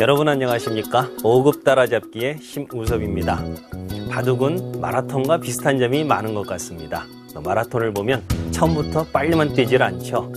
여러분 안녕하십니까? 5급 따라잡기의 심우섭입니다. 바둑은 마라톤과 비슷한 점이 많은 것 같습니다. 마라톤을 보면 처음부터 빨리만 뛰질 않죠.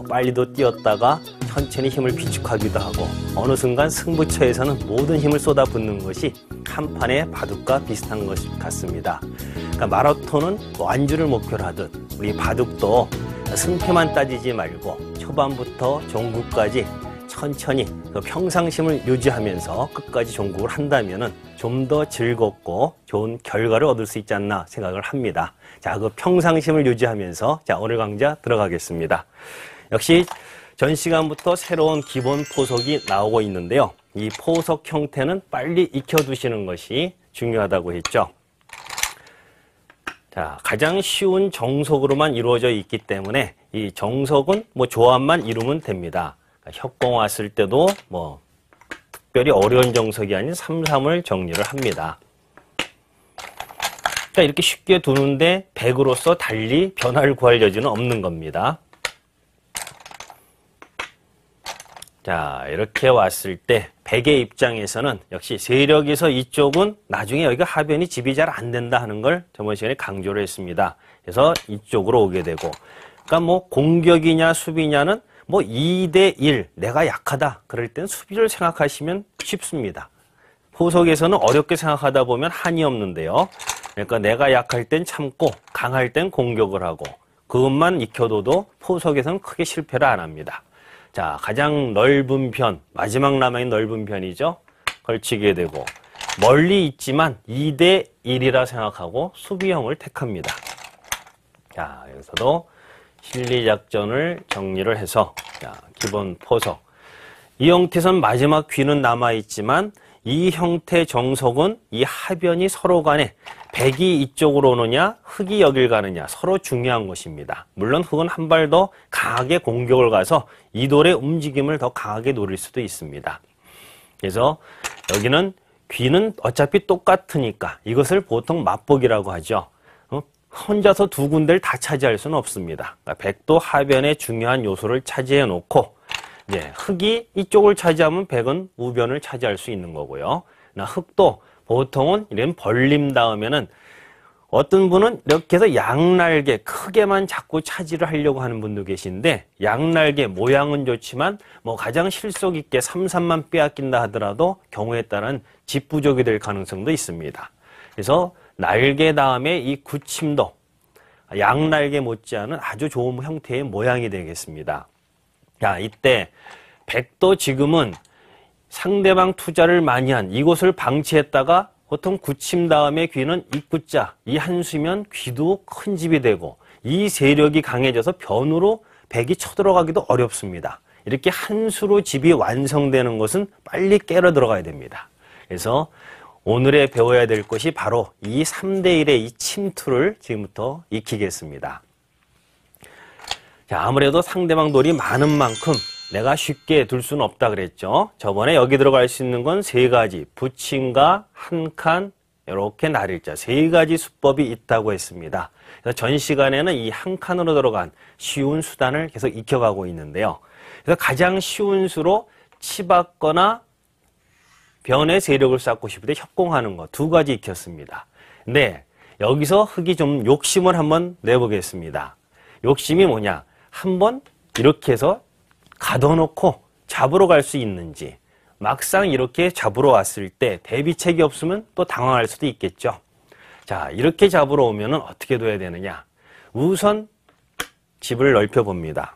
빨리도 뛰었다가 천천히 힘을 비축하기도 하고 어느 순간 승부처에서는 모든 힘을 쏟아붓는 것이 한 판의 바둑과 비슷한 것 같습니다. 그러니까 마라톤은 완주를 목표로 하듯 우리 바둑도 승패만 따지지 말고 초반부터 종국까지 천천히 평상심을 유지하면서 끝까지 종국을 한다면 좀 더 즐겁고 좋은 결과를 얻을 수 있지 않나 생각을 합니다. 자, 그 평상심을 유지하면서 오늘 강좌 들어가겠습니다. 역시 전 시간부터 새로운 기본 포석이 나오고 있는데요. 이 포석 형태는 빨리 익혀두시는 것이 중요하다고 했죠. 자, 가장 쉬운 정석으로만 이루어져 있기 때문에 이 정석은 조합만 이루면 됩니다. 협공 왔을 때도 특별히 어려운 정석이 아닌 3-3을 정리를 합니다. 그러니까 이렇게 쉽게 두는데 백으로서 달리 변화를 구할 여지는 없는 겁니다. 자, 이렇게 왔을 때 백의 입장에서는 역시 세력에서 이쪽은 나중에 여기가 하변이 집이 잘 안 된다 하는 걸 저번 시간에 강조를 했습니다. 그래서 이쪽으로 오게 되고, 그러니까 공격이냐 수비냐는 2대1 내가 약하다 그럴 땐 수비를 생각하시면 쉽습니다. 포석에서는 어렵게 생각하다 보면 한이 없는데요. 그러니까 내가 약할 땐 참고 강할 땐 공격을 하고 그것만 익혀둬도 포석에서는 크게 실패를 안 합니다. 자, 가장 넓은 편, 마지막 남아있는 넓은 편이죠. 걸치게 되고 멀리 있지만 2대1이라 생각하고 수비형을 택합니다. 자, 여기서도 실리작전을 정리를 해서 기본 포석. 이 형태선 마지막 귀는 남아있지만 이 형태 정석은 이 하변이 서로 간에 백이 이쪽으로 오느냐 흑이 여길 가느냐 서로 중요한 것입니다. 물론 흑은 한 발 더 강하게 공격을 가서 이 돌의 움직임을 더 강하게 노릴 수도 있습니다. 그래서 여기는 귀는 어차피 똑같으니까 이것을 보통 맛보기라고 하죠. 혼자서 두 군데를 다 차지할 수는 없습니다. 그러니까 백도 하변의 중요한 요소를 차지해 놓고 흑이 이쪽을 차지하면 백은 우변을 차지할 수 있는 거고요. 흑도 보통은 이런 벌림 다음에는 어떤 분은 이렇게 해서 양날개 크게만 자꾸 차지를 하려고 하는 분도 계신데 양날개 모양은 좋지만 가장 실속 있게 3-3만 빼앗긴다 하더라도 경우에 따른 집 부족이 될 가능성도 있습니다. 그래서 날개 다음에 이 굳힘도 양날개 못지않은 아주 좋은 형태의 모양이 되겠습니다. 자, 이때 백도 지금은 상대방 투자를 많이 한 이곳을 방치했다가 보통 굳힘 다음에 귀는 입구자 이 한 수면 귀도 큰 집이 되고 이 세력이 강해져서 변으로 백이 쳐들어가기도 어렵습니다. 이렇게 한 수로 집이 완성되는 것은 빨리 깨러 들어가야 됩니다. 그래서 오늘에 배워야 될 것이 바로 이 3대1의 이 침투를 지금부터 익히겠습니다. 자, 아무래도 상대방 돌이 많은 만큼 내가 쉽게 둘 수는 없다 그랬죠. 저번에 여기 들어갈 수 있는 건 3가지, 붙임과 한 칸, 이렇게 날일자 3가지 수법이 있다고 했습니다. 그래서 전 시간에는 이 한 칸으로 들어간 쉬운 수단을 계속 익혀가고 있는데요. 그래서 가장 쉬운 수로 치받거나 변의 세력을 쌓고 싶을 때 협공하는 거 2가지 익혔습니다. 근데 여기서 흑이 좀 욕심을 한번 내보겠습니다. 욕심이 뭐냐? 한번 이렇게 해서 가둬놓고 잡으러 갈 수 있는지 막상 이렇게 잡으러 왔을 때 대비책이 없으면 또 당황할 수도 있겠죠. 자, 이렇게 잡으러 오면 어떻게 둬야 되느냐? 우선 집을 넓혀봅니다.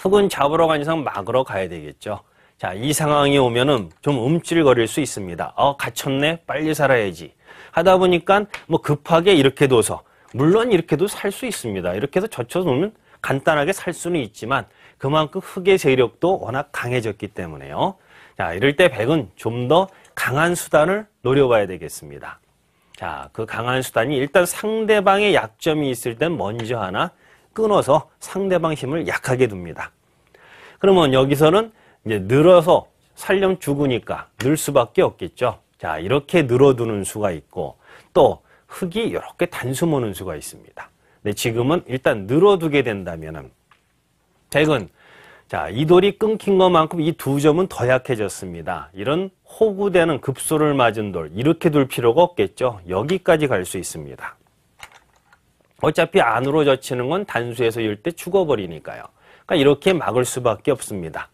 흑은 잡으러 간 이상 막으러 가야 되겠죠. 자, 이 상황이 오면은 좀 움찔거릴 수 있습니다. 갇혔네. 빨리 살아야지. 하다 보니까 급하게 이렇게 둬서 물론 이렇게도 살 수 있습니다. 이렇게 해서 젖혀 놓으면 간단하게 살 수는 있지만 그만큼 흑의 세력도 워낙 강해졌기 때문에요. 자, 이럴 때 백은 좀 더 강한 수단을 노려봐야 되겠습니다. 자, 그 강한 수단이 일단 상대방의 약점이 있을 땐 먼저 하나 끊어서 상대방 힘을 약하게 둡니다. 그러면 여기서는 이제 늘어서 살려면 죽으니까 늘 수밖에 없겠죠. 자, 이렇게 늘어두는 수가 있고 또 흑이 이렇게 단수 모는 수가 있습니다. 근데 지금은 일단 늘어두게 된다면은 백은 자, 이 돌이 끊긴 것만큼 이 두 점은 더 약해졌습니다. 이런 호구되는 급소를 맞은 돌, 이렇게 둘 필요가 없겠죠. 여기까지 갈 수 있습니다. 어차피 안으로 젖히는 건 단수에서 이을 때 죽어버리니까요. 그러니까 이렇게 막을 수밖에 없습니다.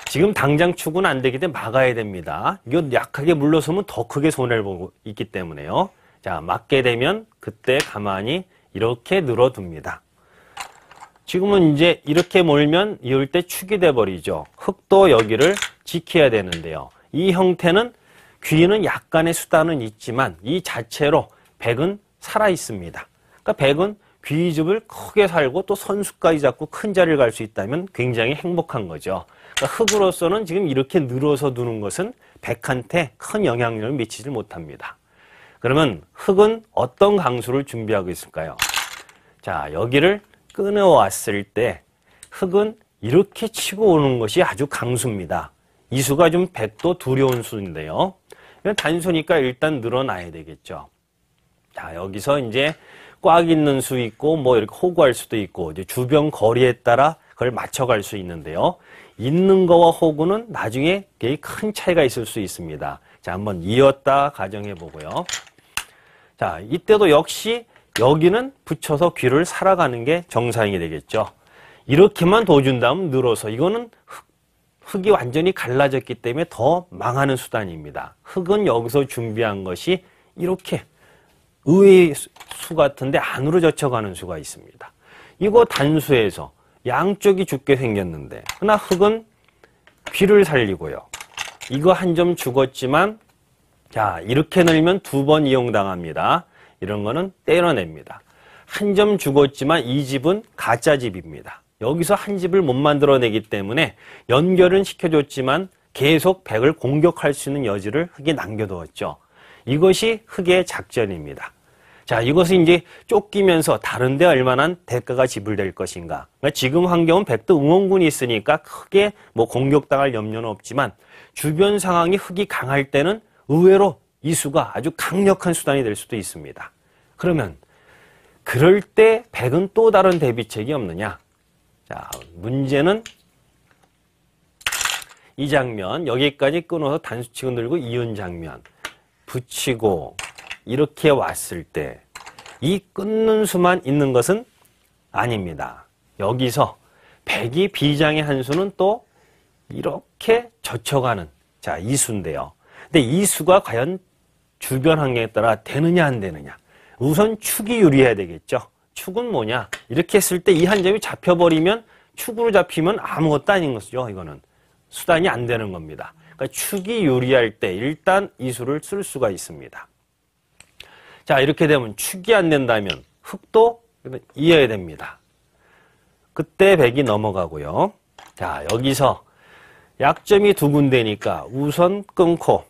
지금 당장 축은 안 되기 때문에 막아야 됩니다. 이거 약하게 물러서면 더 크게 손해를 보고 있기 때문에요. 자, 막게 되면 그때 가만히 이렇게 늘어둡니다. 지금은 이제 이렇게 몰면 이을 때 축이 돼버리죠. 흙도 여기를 지켜야 되는데요. 이 형태는 귀는 약간의 수단은 있지만 이 자체로 백은 살아 있습니다. 그러니까 백은 귀집을 크게 살고 또 선수까지 잡고 큰 자리를 갈 수 있다면 굉장히 행복한 거죠. 그러니까 흙으로서는 지금 이렇게 늘어서 두는 것은 백한테 큰 영향력을 미치지 못합니다. 그러면 흙은 어떤 강수를 준비하고 있을까요? 자, 여기를 끊어왔을 때 흙은 이렇게 치고 오는 것이 아주 강수입니다. 이 수가 좀 백도 두려운 수인데요. 단수니까 일단 늘어나야 되겠죠. 자, 여기서 이제 꽉 있는 수 있고 뭐 이렇게 호구할 수도 있고 이제 주변 거리에 따라 그걸 맞춰갈 수 있는데요. 있는 거와 호구는 나중에 되게 큰 차이가 있을 수 있습니다. 자, 한번 이었다 가정해 보고요. 자, 이때도 역시 여기는 붙여서 귀를 살아가는 게 정상이 되겠죠. 이렇게만 둬준다면 늘어서 이거는 흙이 완전히 갈라졌기 때문에 더 망하는 수단입니다. 흙은 여기서 준비한 것이 이렇게 의외의 수 같은데 안으로 젖혀가는 수가 있습니다. 이거 단수에서 양쪽이 죽게 생겼는데 그러나 흙은 귀를 살리고요. 이거 한 점 죽었지만 자, 이렇게 늘면 두 번 이용당합니다. 이런 거는 떼어냅니다. 한 점 죽었지만 이 집은 가짜 집입니다. 여기서 한 집을 못 만들어내기 때문에 연결은 시켜줬지만 계속 백을 공격할 수 있는 여지를 흙에 남겨두었죠. 이것이 흙의 작전입니다. 자, 이것은 이제 쫓기면서 다른 데 얼마나 대가가 지불될 것인가. 그러니까 지금 환경은 백도 응원군이 있으니까 크게 뭐 공격당할 염려는 없지만 주변 상황이 흙이 강할 때는 의외로 이 수가 아주 강력한 수단이 될 수도 있습니다. 그러면 그럴 때 백은 또 다른 대비책이 없느냐? 자, 문제는 이 장면 여기까지 끊어서 단수치고 늘고 이은 장면 붙이고 이렇게 왔을 때 이 끊는 수만 있는 것은 아닙니다. 여기서 백이 비장의 한 수는 또 이렇게 젖혀가는 자, 이 수인데요. 근데 이 수가 과연 주변 환경에 따라 되느냐 안 되느냐. 우선 축이 유리해야 되겠죠. 축은 뭐냐? 이렇게 했을 때 이 한 점이 잡혀버리면 축으로 잡히면 아무것도 아닌 것이죠. 이거는 수단이 안 되는 겁니다. 그러니까 축이 유리할 때 일단 이 수를 쓸 수가 있습니다. 자, 이렇게 되면 축이 안 된다면 흙도 이어야 됩니다. 그때 백이 넘어가고요. 자, 여기서 약점이 두 군데니까 우선 끊고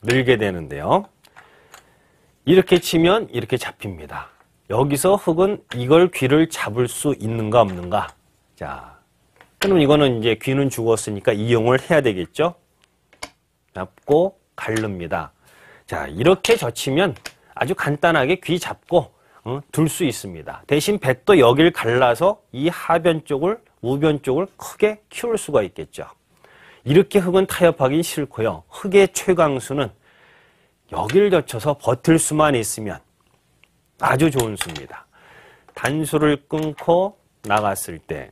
늘게 되는데요. 이렇게 치면 이렇게 잡힙니다. 여기서 흙은 이걸 귀를 잡을 수 있는가 없는가. 자, 그럼 이거는 이제 귀는 죽었으니까 이용을 해야 되겠죠. 잡고 가릅니다. 자, 이렇게 젖히면 아주 간단하게 귀 잡고 둘 수 있습니다. 대신 백도 여길 갈라서 이 하변 쪽을 우변 쪽을 크게 키울 수가 있겠죠. 이렇게 흙은 타협하기 싫고요. 흙의 최강수는 여기를 젖혀서 버틸 수만 있으면 아주 좋은 수입니다. 단수를 끊고 나갔을 때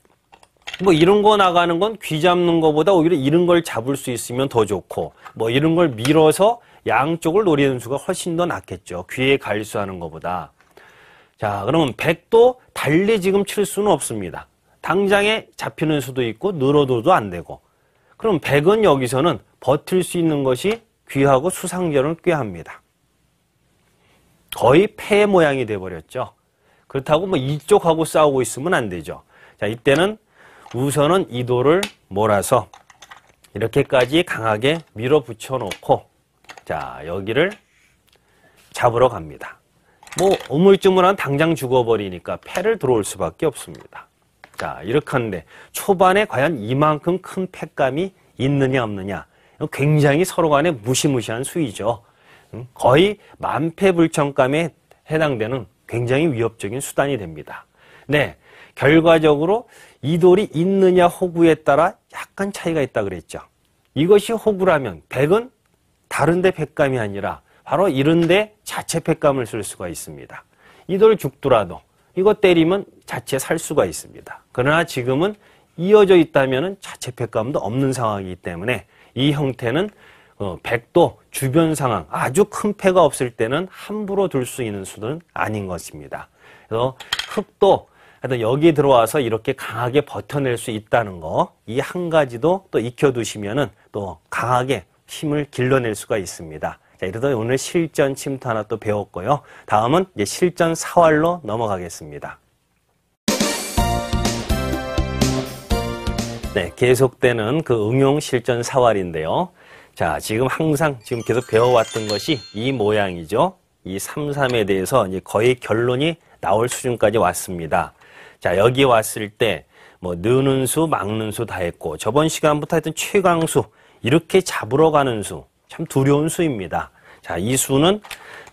뭐 이런 거 나가는 건 귀 잡는 거보다 오히려 이런 걸 잡을 수 있으면 더 좋고 뭐 이런 걸 밀어서 양쪽을 노리는 수가 훨씬 더 낫겠죠. 귀에 갈수하는 것보다. 자, 그러면 백도 달리 지금 칠 수는 없습니다. 당장에 잡히는 수도 있고 늘어도도 안 되고. 그럼 백은 여기서는 버틸 수 있는 것이 귀하고 수상절은 꾀합니다. 거의 폐 모양이 돼버렸죠. 그렇다고 뭐 이쪽하고 싸우고 있으면 안 되죠. 자, 이때는 우선은 이 돌을 몰아서 이렇게까지 강하게 밀어붙여 놓고 자, 여기를 잡으러 갑니다. 뭐 우물쭈물한 당장 죽어버리니까 패를 들어올 수밖에 없습니다. 자, 이렇게 하는데 초반에 과연 이만큼 큰 패감이 있느냐 없느냐 굉장히 서로 간에 무시무시한 수위죠. 거의 만패불천감에 해당되는 굉장히 위협적인 수단이 됩니다. 네, 결과적으로 이 돌이 있느냐 호구에 따라 약간 차이가 있다 그랬죠. 이것이 호구라면 백은 다른데 백감이 아니라 바로 이런데 자체 백감을 쓸 수가 있습니다. 이 돌 죽더라도 이거 때리면 자체 살 수가 있습니다. 그러나 지금은 이어져 있다면 자체 백감도 없는 상황이기 때문에 이 형태는 백도 주변 상황 아주 큰 패가 없을 때는 함부로 둘 수 있는 수는 아닌 것입니다. 그래서 흑도 하여튼 여기 들어와서 이렇게 강하게 버텨낼 수 있다는 거, 이 한 가지도 또 익혀두시면은 또 강하게 힘을 길러낼 수가 있습니다. 자, 이러다 오늘 실전 침투 하나 또 배웠고요. 다음은 이제 실전 사활로 넘어가겠습니다. 네, 계속되는 그 응용 실전 사활인데요. 자, 지금 항상 지금 계속 배워왔던 것이 이 모양이죠. 이 3, 3에 대해서 이제 거의 결론이 나올 수준까지 왔습니다. 자, 여기 왔을 때 뭐 느는 수, 막는 수 다 했고 저번 시간부터 했던 최강수 이렇게 잡으러 가는 수 참 두려운 수입니다. 자, 이 수는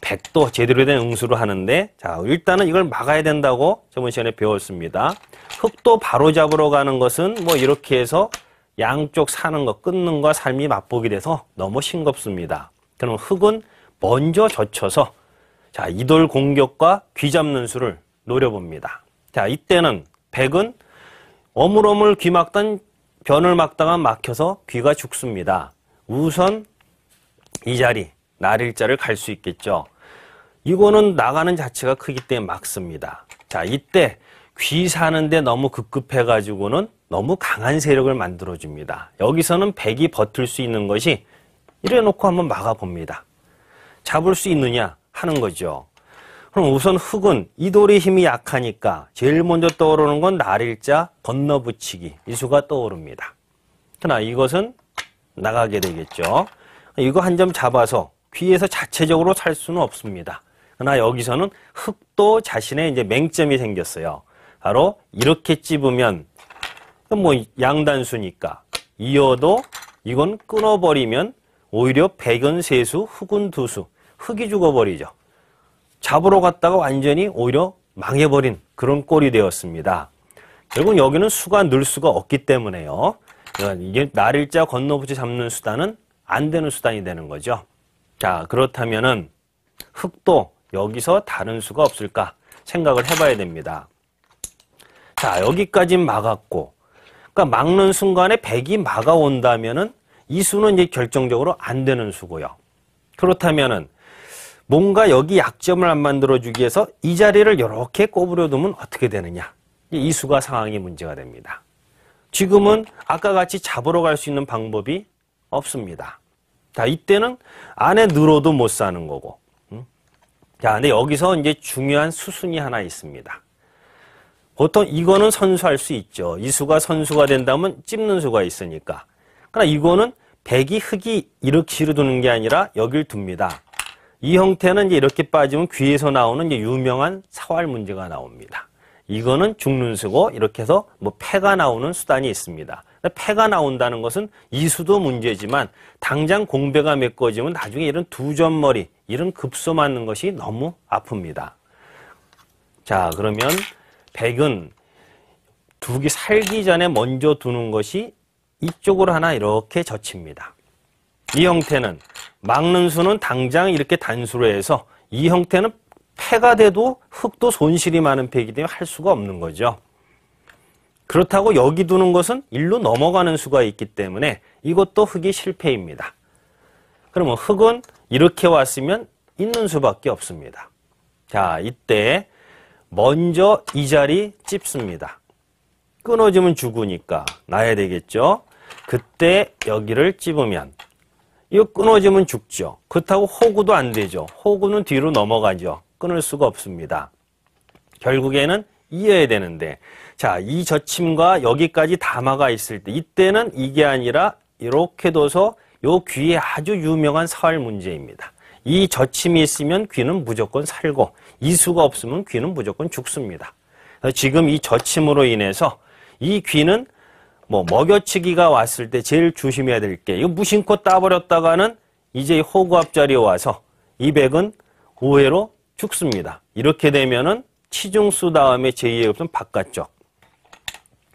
백도 제대로 된 응수로 하는데 자, 일단은 이걸 막아야 된다고 저번 시간에 배웠습니다. 흑도 바로 잡으러 가는 것은 뭐 이렇게 해서 양쪽 사는 거 끊는 거 삶이 맞보기 돼서 너무 싱겁습니다. 그럼 흑은 먼저 젖혀서 자, 이돌 공격과 귀 잡는 수를 노려봅니다. 자, 이때는 백은 어물어물 귀 막던 변을 막다가 막혀서 귀가 죽습니다. 우선 이 자리 날일자를 갈 수 있겠죠. 이거는 나가는 자체가 크기 때문에 막습니다. 자, 이때 귀 사는데 너무 급급해가지고는 너무 강한 세력을 만들어줍니다. 여기서는 백이 버틸 수 있는 것이 이래놓고 한번 막아봅니다. 잡을 수 있느냐 하는 거죠. 그럼 우선 흑은 이 돌의 힘이 약하니까 제일 먼저 떠오르는 건 날일자 건너붙이기 이 수가 떠오릅니다. 그러나 이것은 나가게 되겠죠. 이거 한 점 잡아서 귀에서 자체적으로 살 수는 없습니다. 그러나 여기서는 흑도 자신의 이제 맹점이 생겼어요. 바로 이렇게 찝으면 뭐 양단수니까 이어도 이건 끊어버리면 오히려 백은 세수, 흑은 두수, 흑이 죽어버리죠. 잡으러 갔다가 완전히 오히려 망해버린 그런 꼴이 되었습니다. 결국 여기는 수가 늘 수가 없기 때문에요. 이게 날일자 건너붙이 잡는 수단은 안 되는 수단이 되는 거죠. 자, 그렇다면은 흑도 여기서 다른 수가 없을까 생각을 해봐야 됩니다. 자, 여기까지 막았고, 그러니까 막는 순간에 백이 막아온다면은 이 수는 이제 결정적으로 안 되는 수고요. 그렇다면은 뭔가 여기 약점을 안 만들어주기 위해서 이 자리를 이렇게 꼬부려 두면 어떻게 되느냐. 이 수가 상황이 문제가 됩니다. 지금은 아까 같이 잡으러 갈 수 있는 방법이 없습니다. 자, 이때는 안에 늘어도 못 사는 거고. 자, 근데 여기서 이제 중요한 수순이 하나 있습니다. 보통 이거는 선수할 수 있죠. 이 수가 선수가 된다면 찝는 수가 있으니까. 그러나 이거는 백이 흑이 이렇게 두는 게 아니라 여길 둡니다. 이 형태는 이제 이렇게 빠지면 귀에서 나오는 이제 유명한 사활 문제가 나옵니다. 이거는 죽는 수고 이렇게 해서 뭐 패가 나오는 수단이 있습니다. 패가 나온다는 것은 이 수도 문제지만 당장 공배가 메꿔지면 나중에 이런 두점머리, 이런 급소 맞는 것이 너무 아픕니다. 자, 그러면 백은 두기 살기 전에 먼저 두는 것이 이쪽으로 하나 이렇게 젖힙니다. 이 형태는 막는 수는 당장 이렇게 단수로 해서 이 형태는 패가 돼도 흑도 손실이 많은 패이기 때문에 할 수가 없는 거죠. 그렇다고 여기 두는 것은 일로 넘어가는 수가 있기 때문에 이것도 흑이 실패입니다. 그러면 흑은 이렇게 왔으면 있는 수밖에 없습니다. 자, 이때 먼저 이 자리 찝습니다. 끊어지면 죽으니까 놔야 되겠죠. 그때 여기를 찝으면 이거 끊어지면 죽죠. 그렇다고 호구도 안 되죠. 호구는 뒤로 넘어가죠. 끊을 수가 없습니다. 결국에는 이어야 되는데 자, 이 젖힘과 여기까지 다 막아 있을 때 이때는 이게 아니라 이렇게 둬서 요 귀에 아주 유명한 사활 문제입니다. 이 젖힘이 있으면 귀는 무조건 살고 이 수가 없으면 귀는 무조건 죽습니다. 지금 이 젖힘으로 인해서 이 귀는 뭐 먹여치기가 왔을 때 제일 조심해야 될 게 이거 무심코 따버렸다가는 이제 호구 앞자리에 와서 이 백은 의외로 죽습니다. 이렇게 되면은 치중수 다음에 제2의 급은 바깥쪽.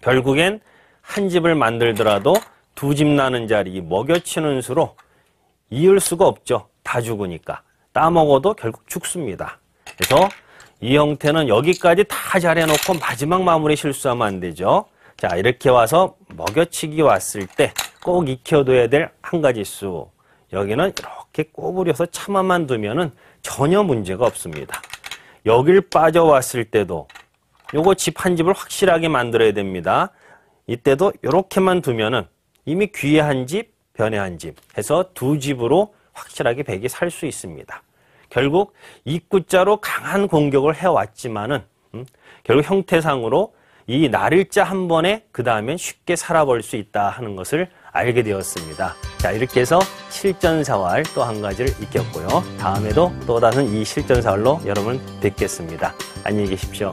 결국엔 한 집을 만들더라도 두 집 나는 자리 먹여치는 수로 이을 수가 없죠. 다 죽으니까. 따먹어도 결국 죽습니다. 그래서 이 형태는 여기까지 다 잘해놓고 마지막 마무리 실수하면 안 되죠. 자, 이렇게 와서 먹여치기 왔을 때 꼭 익혀둬야 될 한 가지 수. 여기는 이렇게 꼬부려서 차마만 두면은 전혀 문제가 없습니다. 여길 빠져왔을 때도 요거 집 한 집을 확실하게 만들어야 됩니다. 이때도 이렇게만 두면은 이미 귀에 한 집, 변에 한 집 해서 두 집으로 확실하게 백이 살 수 있습니다. 결국 입구자로 강한 공격을 해왔지만은 결국 형태상으로 이 날일자 한 번에 그 다음엔 쉽게 살아볼 수 있다 하는 것을 알게 되었습니다. 자, 이렇게 해서 실전사활 또 한 가지를 익혔고요. 다음에도 또 다른 이 실전사활로 여러분 뵙겠습니다. 안녕히 계십시오.